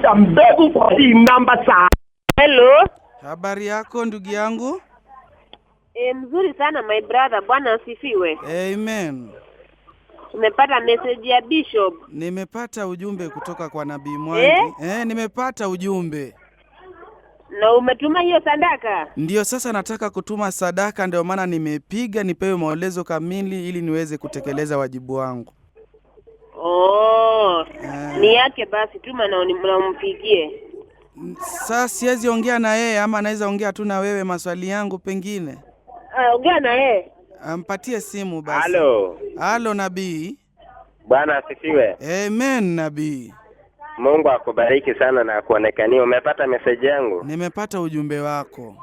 kupanda mbegu kwa hii namba saa. Hello. Habari yako ndugu yangu? Mzuri sana my brother, Bwana asifiwe. Amen. Umepata message ya Bishop? Nimepata ujumbe kutoka kwa Nabii Mwangi. Nimepata ujumbe. Na umetuma hiyo sadaka? Ndio sasa nataka kutuma sadaka, ndio maana nimepiga nipewe maelezo kamili ili niweze kutekeleza wajibu wangu. Ni yake basi tuma na umpigie. Sasa siwezi ongea na yeye ama naweza ongea tu na wewe maswali yangu pengine? Ongea na yeye. Ampatie simu basi. Halo nabii. Bwana asifiwe. Amen nabii. Mungu akubariki sana na kuonekania. Umepata message yangu? Nimepata ujumbe wako.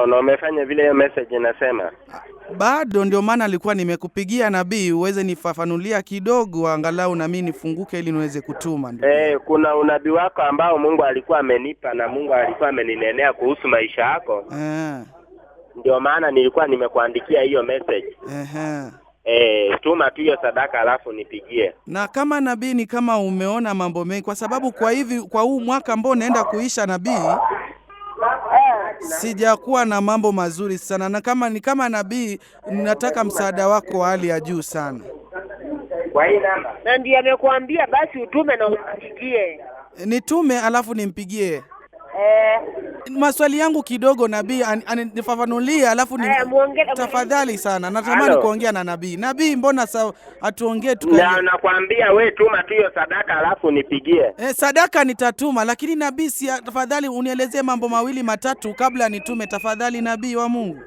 Na umefanya vile hiyo message inasema? Bado, ndio maana alikuwa nimekupigia nabii uweze nifafanulia kidogo angalau na mimi nifunguke ili niweze kutuma. Kuna unabii wako ambao Mungu alikuwa amenipa na Mungu alikuwa ameninenea kuhusu maisha yako. Ndio maana nilikuwa nimekuandikia hiyo message. Tuma tu hiyo sadaka alafu nipigie. Na kama nabii ni kama umeona mambo mengi, kwa sababu kwa huu mwaka ambao naenda kuisha nabii sijakuwa na mambo mazuri sana, na kama nabii nataka msaada wako wa hali ya juu sana. Kwa hii namba. Na ndiye amekuambia basi utume na umpigie. Nitume alafu nimpigie. Maswali yangu kidogo nabii nifafanulie alafu tafadhali sana. Natamani kuongea na nabii. Nabii, mbona atuongee nakwambia wewe tuma tu hiyo sadaka alafu nipigie. Sadaka nitatuma, lakini nabii tafadhali unielezee mambo mawili matatu kabla nitume tafadhali nabii wa Mungu.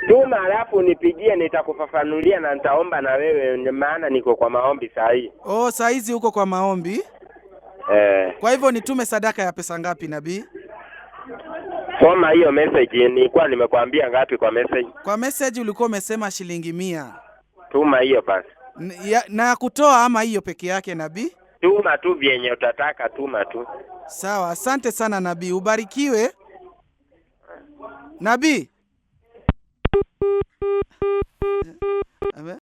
Tuma alafu nipigie, nitakufafanulia na nitaomba na wewe maana niko kwa maombi saa hii. Saa hizi uko kwa maombi? Kwa hivyo nitume sadaka ya pesa ngapi nabii? Soma hiyo message, nilikuwa nimekuambia ngapi kwa message? Kwa message ulikuwa umesema shilingi 100. Tuma hiyo basi. Na kutoa ama hiyo peke yake nabii? Tuma tu vyenye utataka, tuma tu. Sawa, asante sana nabii, ubarikiwe. Nabii.